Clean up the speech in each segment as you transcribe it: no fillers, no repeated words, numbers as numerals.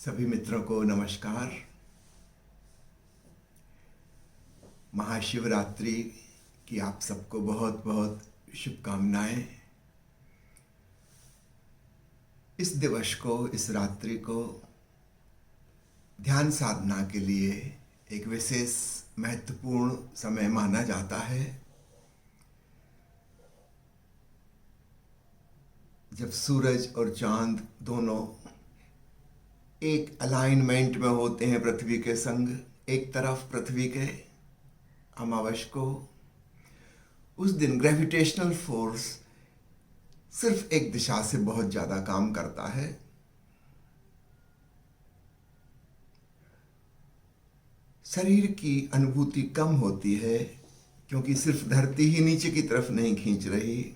सभी मित्रों को नमस्कार। महाशिवरात्रि की आप सबको बहुत बहुत शुभकामनाएं। इस दिवस को, इस रात्रि को ध्यान साधना के लिए एक विशेष महत्वपूर्ण समय माना जाता है। जब सूरज और चांद दोनों एक अलाइनमेंट में होते हैं पृथ्वी के संग, एक तरफ पृथ्वी के अमावस को, उस दिन ग्रेविटेशनल फोर्स सिर्फ एक दिशा से बहुत ज़्यादा काम करता है। शरीर की अनुभूति कम होती है क्योंकि सिर्फ धरती ही नीचे की तरफ नहीं खींच रही,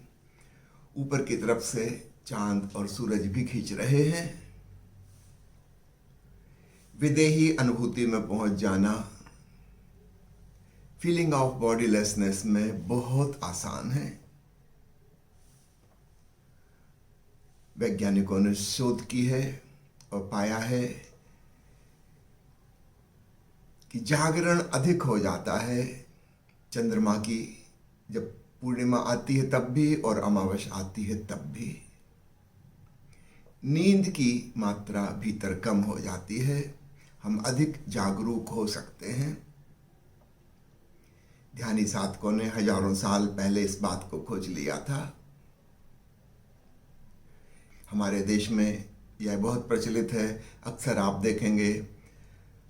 ऊपर की तरफ से चांद और सूरज भी खींच रहे हैं। विदेही अनुभूति में पहुंच जाना फीलिंग ऑफ बॉडीलेसनेस में बहुत आसान है। वैज्ञानिकों ने शोध की है और पाया है कि जागरण अधिक हो जाता है चंद्रमा की जब पूर्णिमा आती है तब भी, और अमावस आती है तब भी। नींद की मात्रा भीतर कम हो जाती है, हम अधिक जागरूक हो सकते हैं। ध्यानी साधकों ने हजारों साल पहले इस बात को खोज लिया था। हमारे देश में यह बहुत प्रचलित है। अक्सर आप देखेंगे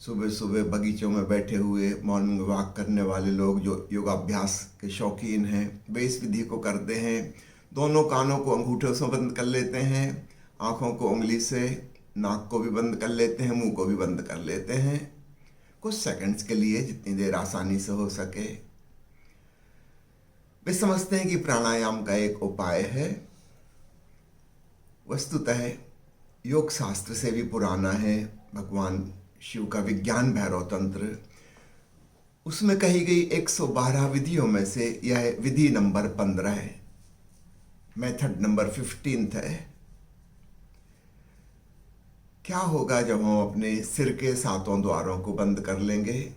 सुबह सुबह बगीचों में बैठे हुए मॉर्निंग वॉक करने वाले लोग जो योगाभ्यास के शौकीन हैं, वे इस विधि को करते हैं। दोनों कानों को अंगूठों से बंद कर लेते हैं, आँखों को उंगली से, नाक को भी बंद कर लेते हैं, मुंह को भी बंद कर लेते हैं, कुछ सेकंड्स के लिए, जितनी देर आसानी से हो सके। वे समझते हैं कि प्राणायाम का एक उपाय है। वस्तुतः योग शास्त्र से भी पुराना है। भगवान शिव का विज्ञान भैरव तंत्र, उसमें कही गई 112 विधियों में से यह विधि नंबर 15 है, मेथड नंबर 15 है। क्या होगा जब हम अपने सिर के 7 द्वारों को बंद कर लेंगे?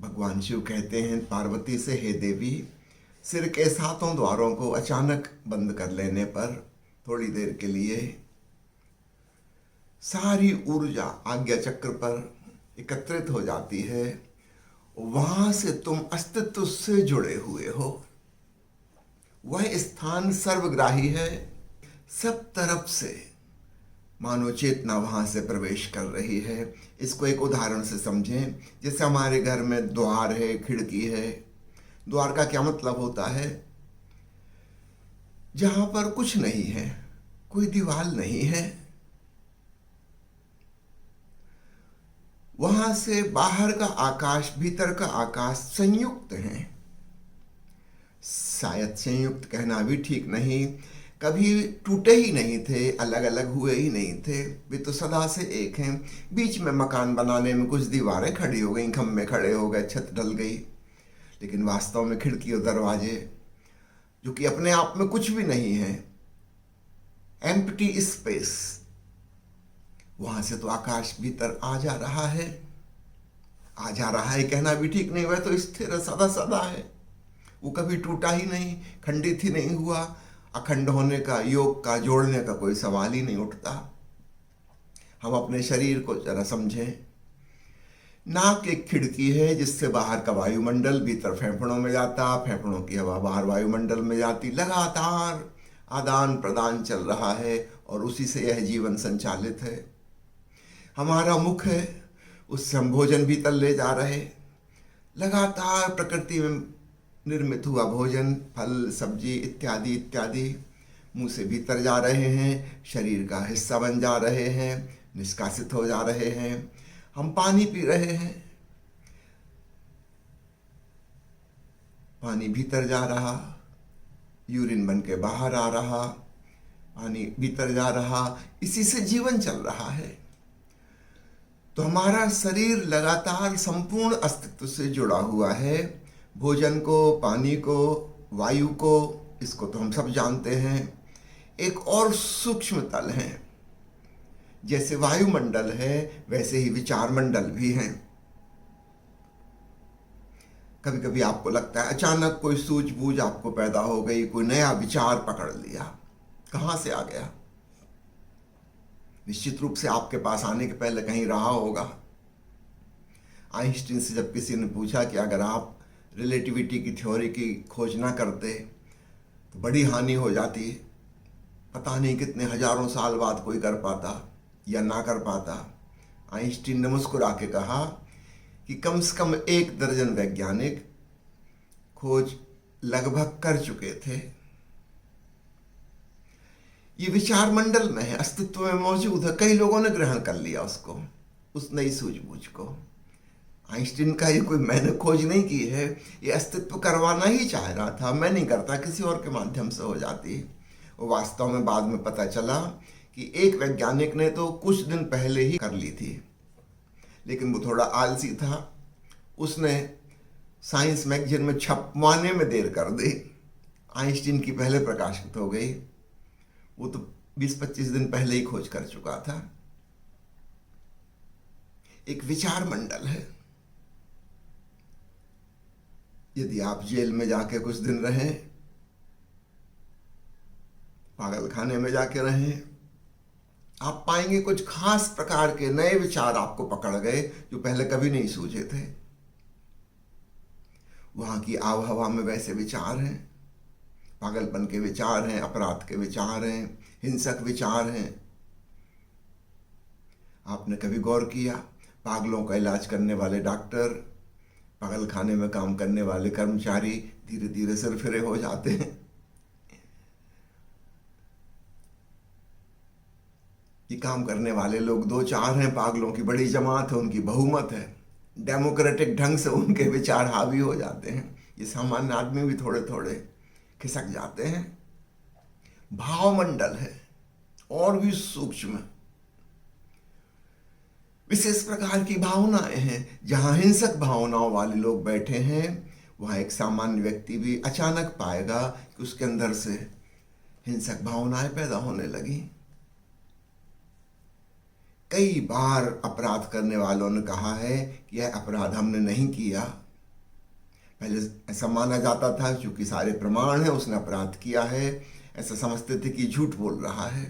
भगवान शिव कहते हैं पार्वती से, हे देवी, सिर के 7 द्वारों को अचानक बंद कर लेने पर थोड़ी देर के लिए सारी ऊर्जा आज्ञा चक्र पर एकत्रित हो जाती है। वहां से तुम अस्तित्व से जुड़े हुए हो। वह स्थान सर्वग्राही है, सब तरफ से मानो चेतना वहां से प्रवेश कर रही है। इसको एक उदाहरण से समझें। जैसे हमारे घर में द्वार है, खिड़की है। द्वार का क्या मतलब होता है? जहां पर कुछ नहीं है, कोई दीवार नहीं है, वहां से बाहर का आकाश, भीतर का आकाश संयुक्त है। शायद संयुक्त कहना भी ठीक नहीं, कभी टूटे ही नहीं थे, अलग अलग हुए ही नहीं थे, वे तो सदा से एक हैं। बीच में मकान बनाने में कुछ दीवारें खड़ी हो गई, खंभे खड़े हो गए, छत ढल गई, लेकिन वास्तव में खिड़की और दरवाजे, जो कि अपने आप में कुछ भी नहीं है, एम्प्टी स्पेस, वहां से तो आकाश भीतर आ जा रहा है। आ जा रहा है कहना भी ठीक नहीं, वह तो स्थिर सदा सदा है। वो कभी टूटा ही नहीं, खंडित ही नहीं हुआ। अखंड होने का, योग का, जोड़ने का कोई सवाल ही नहीं उठता। हम अपने शरीर को जरा समझें। नाक एक खिड़की है जिससे बाहर का वायुमंडल भीतर फेफड़ों में जाता, फेफड़ों की हवा बाहर वायुमंडल में जाती, लगातार आदान प्रदान चल रहा है और उसी से यह जीवन संचालित है। हमारा मुख है, उससे हम भोजन भीतर ले जा रहे, लगातार प्रकृति में निर्मित हुआ भोजन, फल, सब्जी इत्यादि इत्यादि मुंह से भीतर जा रहे हैं, शरीर का हिस्सा बन जा रहे हैं, निष्कासित हो जा रहे हैं। हम पानी पी रहे हैं, पानी भीतर जा रहा, यूरिन बन के बाहर आ रहा, पानी भीतर जा रहा, इसी से जीवन चल रहा है। तो हमारा शरीर लगातार संपूर्ण अस्तित्व से जुड़ा हुआ है। भोजन को, पानी को, वायु को, इसको तो हम सब जानते हैं। एक और सूक्ष्म तल है जैसे वायुमंडल है वैसे ही विचार मंडल भी हैं। कभी कभी आपको लगता है अचानक कोई सूझबूझ आपको पैदा हो गई, कोई नया विचार पकड़ लिया, कहाँ से आ गया? निश्चित रूप से आपके पास आने के पहले कहीं रहा होगा। आइंस्टीन से जब किसी ने पूछा कि अगर आप रिलेटिविटी की थ्योरी की खोज ना करते तो बड़ी हानि हो जाती, पता नहीं कितने हजारों साल बाद कोई कर पाता या ना कर पाता, आइंस्टीन ने मुस्कुरा के कहा कि कम से कम 1 दर्जन वैज्ञानिक खोज लगभग कर चुके थे। ये विचार मंडल में है, अस्तित्व में मौजूद है, कई लोगों ने ग्रहण कर लिया उसको, उस नई सूझबूझ को। आइंस्टीन का ये कोई मैंने खोज नहीं की है, ये अस्तित्व करवाना ही चाह रहा था, मैं नहीं करता, किसी और के माध्यम से हो जाती। वो वास्तव में बाद में पता चला कि एक वैज्ञानिक ने तो कुछ दिन पहले ही कर ली थी, लेकिन वो थोड़ा आलसी था, उसने साइंस मैगजीन में छपवाने में देर कर दी। आइंस्टीन की पहले प्रकाशित हो गई, वो तो 20-25 दिन पहले ही खोज कर चुका था। एक विचार मंडल है। यदि आप जेल में जाके कुछ दिन रहें, पागल खाने में जाके रहें, आप पाएंगे कुछ खास प्रकार के नए विचार आपको पकड़ गए जो पहले कभी नहीं सूझे थे। वहां की आबहवा में वैसे विचार हैं, पागलपन के विचार हैं, अपराध के विचार हैं, हिंसक विचार हैं। आपने कभी गौर किया, पागलों का इलाज करने वाले डॉक्टर, पागल खाने में काम करने वाले कर्मचारी धीरे धीरे सिरफिरे हो जाते हैं। ये काम करने वाले लोग 2-4 हैं, पागलों की बड़ी जमात है, उनकी बहुमत है, डेमोक्रेटिक ढंग से उनके विचार हावी हो जाते हैं। ये सामान्य आदमी भी थोड़े थोड़े खिसक जाते हैं। भावमंडल है और भी सूक्ष्म, विशेष प्रकार की भावनाएं हैं। जहां हिंसक भावनाओं वाले लोग बैठे हैं, वहां एक सामान्य व्यक्ति भी अचानक पाएगा कि उसके अंदर से हिंसक भावनाएं पैदा होने लगी। कई बार अपराध करने वालों ने कहा है कि यह अपराध हमने नहीं किया। पहले ऐसा माना जाता था क्योंकि सारे प्रमाण हैं, उसने अपराध किया है, ऐसा समझते थे कि झूठ बोल रहा है।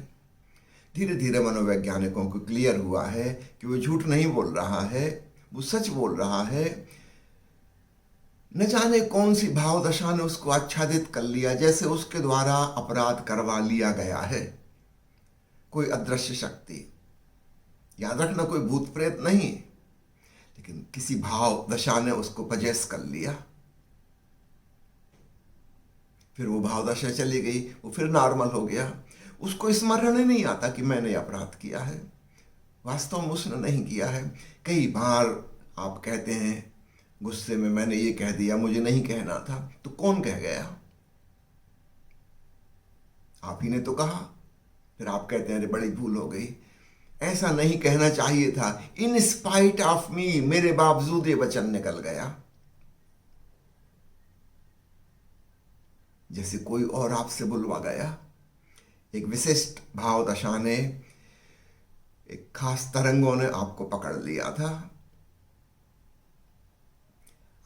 धीरे धीरे मनोवैज्ञानिकों को क्लियर हुआ है कि वो झूठ नहीं बोल रहा है, वो सच बोल रहा है। न जाने कौन सी भाव दशा ने उसको आच्छादित कर लिया, जैसे उसके द्वारा अपराध करवा लिया गया है। कोई अदृश्य शक्ति, याद रखना कोई भूत प्रेत नहीं, लेकिन किसी भाव दशा ने उसको पजेस कर लिया। फिर वो भाव दशा चली गई, वो फिर नॉर्मल हो गया, उसको स्मरण ही नहीं आता कि मैंने अपराध किया है। वास्तव में उसने नहीं किया है। कई बार आप कहते हैं गुस्से में, मैंने ये कह दिया, मुझे नहीं कहना था। तो कौन कह गया? आप ही ने तो कहा। फिर आप कहते हैं अरे बड़ी भूल हो गई, ऐसा नहीं कहना चाहिए था, इन स्पाइट ऑफ मी, मेरे बावजूद ये वचन निकल गया। जैसे कोई और आपसे बुलवा गया। एक विशिष्ट भाव दशा ने, एक खास तरंगों ने आपको पकड़ लिया था।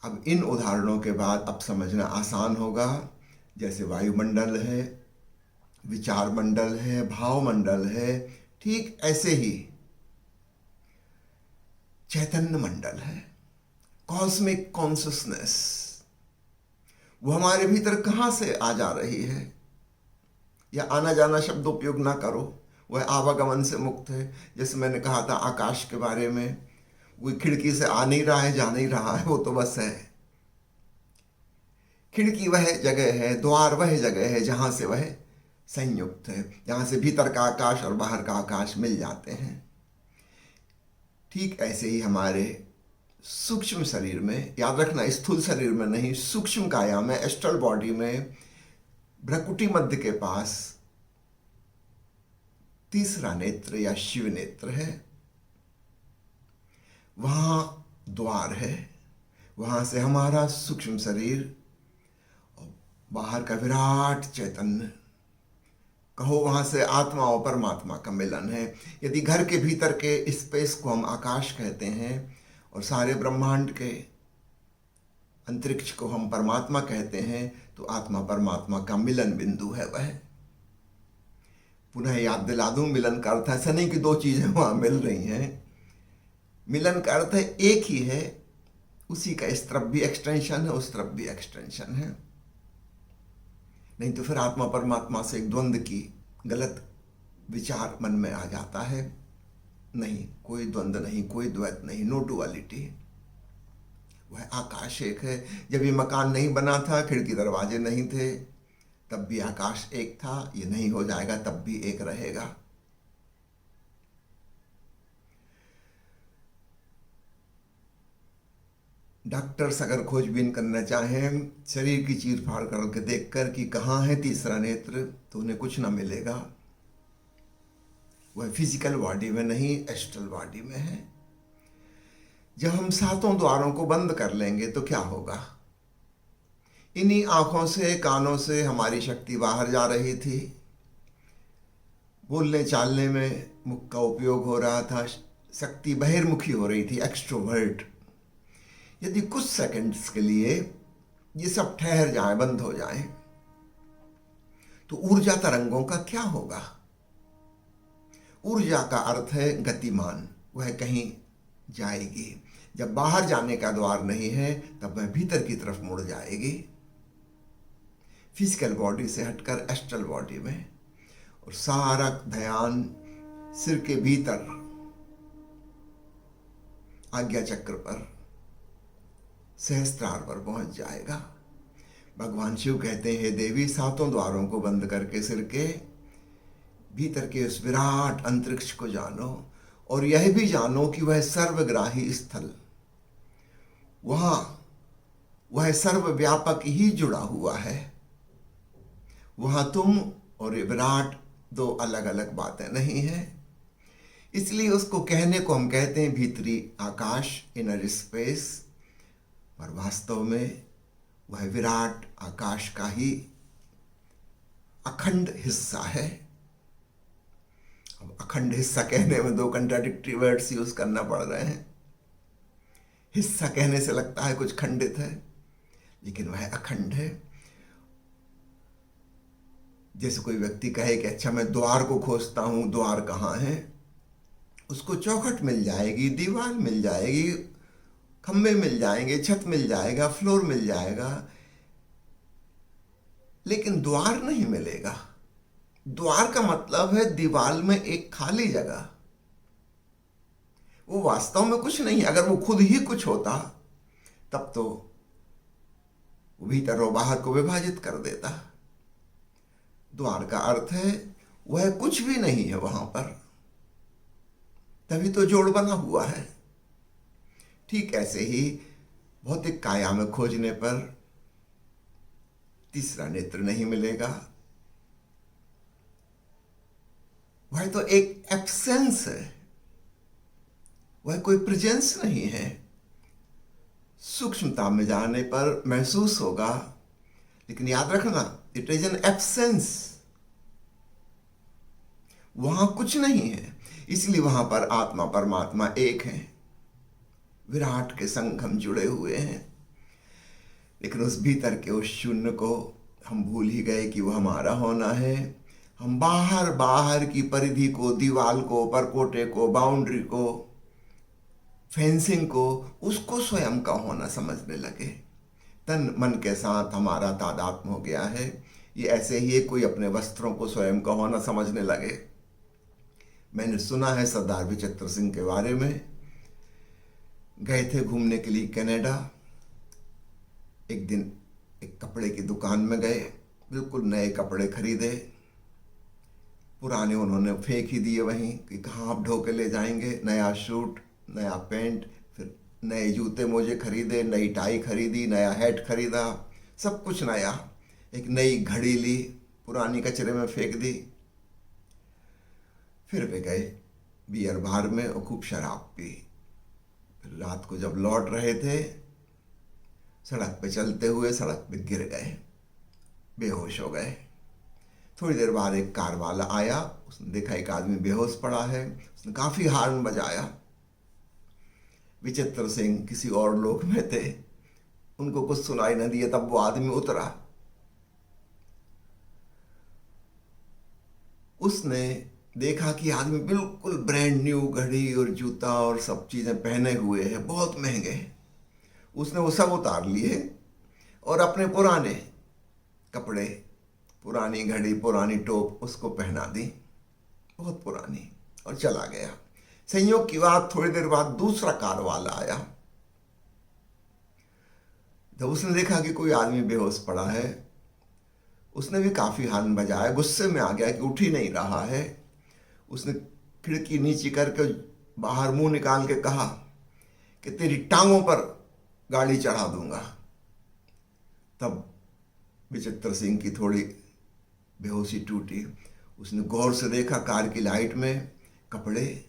अब इन उदाहरणों के बाद अब समझना आसान होगा। जैसे वायुमंडल है, विचार मंडल है, भाव मंडल है, ठीक ऐसे ही चैतन्य मंडल है, कॉस्मिक कॉन्शियसनेस। वो हमारे भीतर कहां से आ जा रही है, या आना जाना शब्द उपयोग ना करो, वह आवागमन से मुक्त है। जैसे मैंने कहा था आकाश के बारे में, वो खिड़की से आ नहीं रहा है, जा नहीं रहा है, वो तो बस है। खिड़की वह जगह है, द्वार वह जगह है जहां से वह संयुक्त है, जहां से भीतर का आकाश और बाहर का आकाश मिल जाते हैं। ठीक ऐसे ही हमारे सूक्ष्म शरीर में, याद रखना स्थूल शरीर में नहीं, सूक्ष्म काया में, एस्ट्रल बॉडी में, भ्रकुटी मध्य के पास तीसरा नेत्र या शिव नेत्र है। वहां द्वार है, वहां से हमारा सूक्ष्म शरीर और बाहर का विराट चैतन्य कहो वहाँ से आत्मा और परमात्मा का मिलन है। यदि घर के भीतर के स्पेस को हम आकाश कहते हैं और सारे ब्रह्मांड के अंतरिक्ष को हम परमात्मा कहते हैं, तो आत्मा परमात्मा का मिलन बिंदु है वह। पुनः याद दिला दूं, मिलन का अर्थ ऐसा नहीं कि दो चीजें वहां मिल रही हैं। मिलन का अर्थ है एक ही है, उसी का इस तरफ भी एक्सटेंशन है, उस तरफ भी एक्सटेंशन है। नहीं तो फिर आत्मा परमात्मा से एक द्वंद्व की गलत विचार मन में आ जाता है। नहीं, कोई द्वंद्व नहीं, कोई द्वैत नहीं, नो डुअलिटी। वह आकाश एक है। जब ये मकान नहीं बना था, खिड़की दरवाजे नहीं थे, तब भी आकाश एक था। ये नहीं हो जाएगा तब भी एक रहेगा। डॉक्टर्स अगर खोजबीन करना चाहें शरीर की चीर फाड़ करके देखकर कि कहाँ है तीसरा नेत्र, तो उन्हें कुछ ना मिलेगा। वह फिजिकल बॉडी में नहीं, एस्ट्रल बॉडी में है। जब हम सातों द्वारों को बंद कर लेंगे तो क्या होगा? इन्हीं आंखों से, कानों से हमारी शक्ति बाहर जा रही थी। बोलने चालने में मुख का उपयोग हो रहा था, शक्ति बहिर्मुखी हो रही थी, एक्सट्रोवर्ट। यदि कुछ सेकंड्स के लिए ये सब ठहर जाए, बंद हो जाए, तो ऊर्जा तरंगों का क्या होगा? ऊर्जा का अर्थ है गतिमान, वह कहीं जाएगी। जब बाहर जाने का द्वार नहीं है, तब वह भीतर की तरफ मुड़ जाएगी, फिजिकल बॉडी से हटकर एस्ट्रल बॉडी में। और सारा ध्यान सिर के भीतर आज्ञा चक्र पर, सहस्त्रार पर पहुंच जाएगा। भगवान शिव कहते हैं, हे देवी, सातों द्वारों को बंद करके सिर के भीतर के उस विराट अंतरिक्ष को जानो, और यह भी जानो कि वह सर्वग्राही स्थल, वहां वह सर्वव्यापक ही जुड़ा हुआ है। वहां तुम और ये विराट दो अलग अलग बातें नहीं हैं। इसलिए उसको कहने को हम कहते हैं भीतरी आकाश, इनर स्पेस, पर वास्तव में वह विराट आकाश का ही अखंड हिस्सा है। अब अखंड हिस्सा कहने में दो कंट्राडिक्टरी वर्ड्स यूज करना पड़ रहे हैं। हिस्सा कहने से लगता है कुछ खंडित है, लेकिन वह अखंड है। जैसे कोई व्यक्ति कहे कि अच्छा मैं द्वार को खोजता हूं, द्वार कहाँ है? उसको चौखट मिल जाएगी, दीवार मिल जाएगी, खंबे मिल जाएंगे, छत मिल जाएगा, फ्लोर मिल जाएगा, लेकिन द्वार नहीं मिलेगा। द्वार का मतलब है दीवार में एक खाली जगह। वो वास्तव में कुछ नहीं। अगर वो खुद ही कुछ होता, तब तो वो भीतर और बाहर को विभाजित कर देता। द्वार का अर्थ है वह कुछ भी नहीं है वहां पर, तभी तो जोड़ बना हुआ है। ठीक ऐसे ही भौतिक काया में खोजने पर तीसरा नेत्र नहीं मिलेगा। वह तो एक एब्सेंस है, वह कोई प्रेजेंस नहीं है। सूक्ष्मता में जाने पर महसूस होगा, लेकिन याद रखना, इट इज एन एब्सेंस। वहां कुछ नहीं है। इसलिए वहां पर आत्मा परमात्मा एक है, विराट के संग हम जुड़े हुए हैं। लेकिन उस भीतर के उस शून्य को हम भूल ही गए कि वो हमारा होना है। हम बाहर बाहर की परिधि को, दीवाल को, परकोटे को, बाउंड्री को, फेंसिंग को, उसको स्वयं का होना समझने लगे। तन मन के साथ हमारा तादात्म हो गया है। ये ऐसे ही है कोई अपने वस्त्रों को स्वयं का होना समझने लगे। मैंने सुना है सरदार विचित्र सिंह के बारे में। गए थे घूमने के लिए कनाडा। एक दिन एक कपड़े की दुकान में गए, बिल्कुल नए कपड़े खरीदे, पुराने उन्होंने फेंक ही दिए वहीं कि कहाँ आप ढो के ले जाएंगे। नया सूट, नया पैंट, फिर नए जूते मोजे खरीदे, नई टाई खरीदी, नया हैट खरीदा, सब कुछ नया। एक नई घड़ी ली, पुरानी कचरे में फेंक दी। फिर वे गए बियर बार में और खूब शराब पी। फिर रात को जब लौट रहे थे, सड़क पे चलते हुए सड़क पे गिर गए, बेहोश हो गए। थोड़ी देर बाद एक कार वाला आया, उसने देखा एक आदमी बेहोश पड़ा है, उसने काफी हार्न बजाया। विचित्र सिंह किसी और लोक में थे, उनको कुछ सुनाई न दिया, तब वो आदमी उतरा। उसने देखा कि आदमी बिल्कुल ब्रांड न्यू घड़ी और जूता और सब चीजें पहने हुए है, बहुत महंगे। उसने वो सब उतार लिए और अपने पुराने कपड़े, पुरानी घड़ी, पुरानी टोप उसको पहना दी, बहुत पुरानी, और चला गया। संयोग की बात, थोड़ी देर बाद दूसरा कार वाला आया। जब उसने देखा कि कोई आदमी बेहोश पड़ा है, उसने भी काफी हॉर्न बजाया, गुस्से में आ गया कि उठ ही नहीं रहा है। उसने खिड़की नीचे करके बाहर मुंह निकाल के कहा कि तेरी टांगों पर गाड़ी चढ़ा दूंगा। तब विचित्र सिंह की थोड़ी बेहोशी टूटी। उसने गौर से देखा, कार की लाइट में कपड़े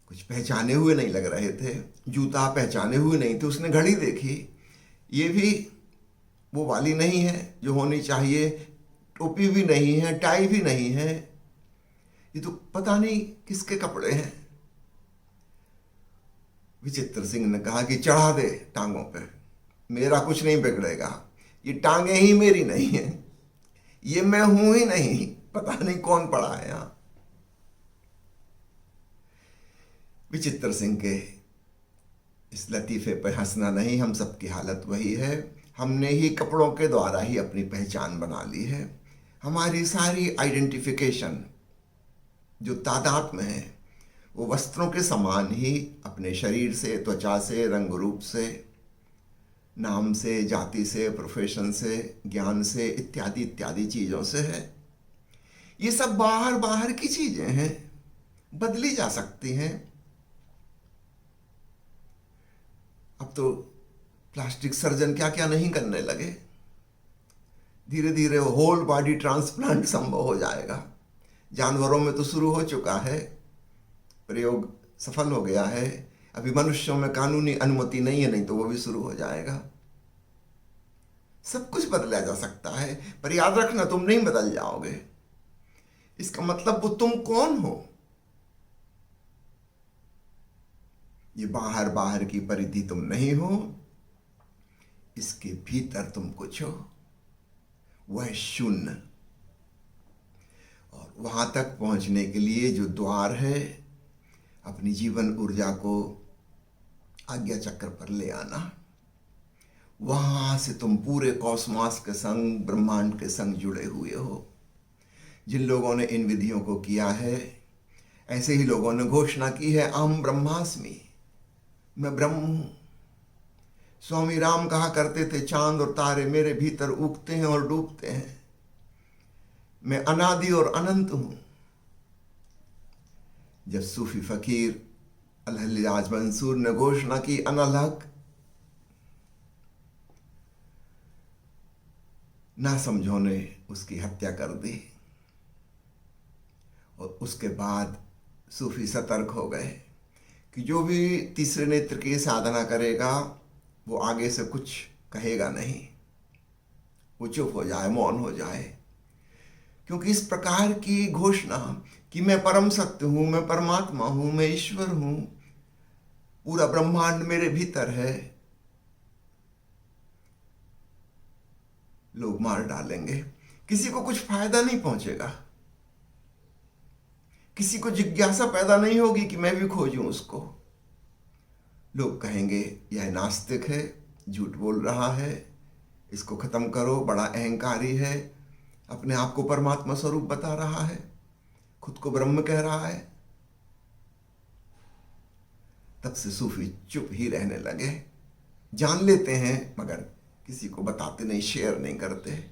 कुछ पहचाने हुए नहीं लग रहे थे, जूता पहचाने हुए नहीं थे। उसने घड़ी देखी, ये भी वो वाली नहीं है जो होनी चाहिए, टोपी भी नहीं है, टाई भी नहीं है, ये तो पता नहीं किसके कपड़े हैं। विचित्र सिंह ने कहा कि चढ़ा दे टांगों पे, मेरा कुछ नहीं बिगड़ेगा, ये टांगे ही मेरी नहीं है, ये मैं हूं ही नहीं, पता नहीं कौन पड़ा है यहां। विचित्र सिंह के इस लतीफे पर हंसना नहीं, हम सबकी हालत वही है। हमने ही कपड़ों के द्वारा ही अपनी पहचान बना ली है। हमारी सारी आइडेंटिफिकेशन जो तादाद में है, वो वस्त्रों के समान ही अपने शरीर से, त्वचा से, रंग रूप से, नाम से, जाति से, प्रोफेशन से, ज्ञान से, इत्यादि इत्यादि चीजों से है। ये सब बाहर बाहर की चीजें हैं, बदली जा सकती हैं। अब तो प्लास्टिक सर्जन क्या क्या नहीं करने लगे, धीरे धीरे होल बॉडी ट्रांसप्लांट संभव हो जाएगा। जानवरों में तो शुरू हो चुका है, प्रयोग सफल हो गया है। अभी मनुष्यों में कानूनी अनुमति नहीं है, नहीं तो वो भी शुरू हो जाएगा। सब कुछ बदला जा सकता है, पर याद रखना तुम नहीं बदल जाओगे। इसका मतलब वो तुम कौन हो, ये बाहर बाहर की परिधि तुम नहीं हो, इसके भीतर तुम कुछ हो, वह शून्य। और वहां तक पहुंचने के लिए जो द्वार है, अपनी जीवन ऊर्जा को आज्ञा चक्र पर ले आना। वहां से तुम पूरे कॉस्मॉस के संग, ब्रह्मांड के संग जुड़े हुए हो। जिन लोगों ने इन विधियों को किया है, ऐसे ही लोगों ने घोषणा की है, अहम ब्रह्मास्मि, मैं ब्रह्म हूं। स्वामी राम कहा करते थे, चांद और तारे मेरे भीतर उगते हैं और डूबते हैं, मैं अनादि और अनंत हूं। जब सूफी फकीर अल-हज्जाज मंसूर ने घोषणा की अनल हक, ना समझों ने उसकी हत्या कर दी। और उसके बाद सूफी सतर्क हो गए कि जो भी तीसरे नेत्र की साधना करेगा, वो आगे से कुछ कहेगा नहीं, वो चुप हो जाए, मौन हो जाए। क्योंकि इस प्रकार की घोषणा कि मैं परम सत्य हूं, मैं परमात्मा हूं, मैं ईश्वर हूं, पूरा ब्रह्मांड मेरे भीतर है, लोग मार डालेंगे। किसी को कुछ फायदा नहीं पहुंचेगा, किसी को जिज्ञासा पैदा नहीं होगी कि मैं भी खोजूं उसको। लोग कहेंगे यह नास्तिक है, झूठ बोल रहा है, इसको खत्म करो, बड़ा अहंकारी है, अपने आप को परमात्मा स्वरूप बता रहा है, खुद को ब्रह्म कह रहा है। तब से सूफी चुप ही रहने लगे, जान लेते हैं मगर किसी को बताते नहीं, शेयर नहीं करते।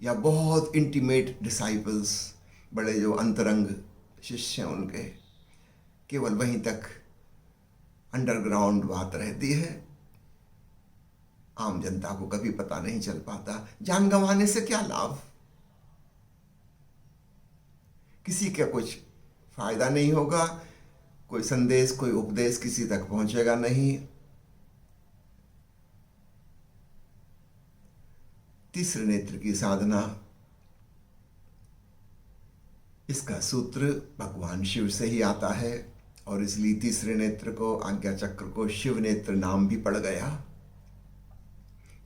या बहुत इंटीमेट डिसाइपल्स, बड़े जो अंतरंग शिष्य हैं उनके, केवल वहीं तक अंडरग्राउंड बात रहती है, आम जनता को कभी पता नहीं चल पाता। जान गंवाने से क्या लाभ, किसी का कुछ फायदा नहीं होगा, कोई संदेश, कोई उपदेश किसी तक पहुंचेगा नहीं। तीसरे नेत्र की साधना इसका सूत्र भगवान शिव से ही आता है और इसलिए तीसरे नेत्र को, आज्ञा चक्र को, शिव नेत्र नाम भी पड़ गया।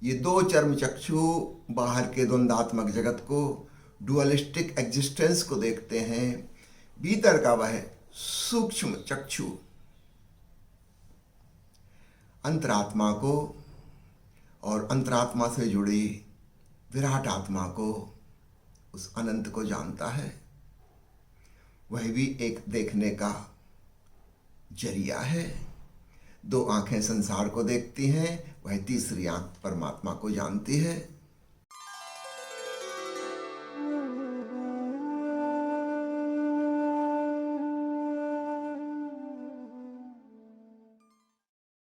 ये दो चर्म चक्षु बाहर के द्वंद्वात्मक जगत को, डुअलिस्टिक एग्जिस्टेंस को देखते हैं। भीतर का वह सूक्ष्म चक्षु अंतरात्मा को और अंतरात्मा से जुड़ी विराट आत्मा को, उस अनंत को जानता है। वह भी एक देखने का जरिया है। दो आंखें संसार को देखती हैं, वह तीसरी आंख परमात्मा को जानती है।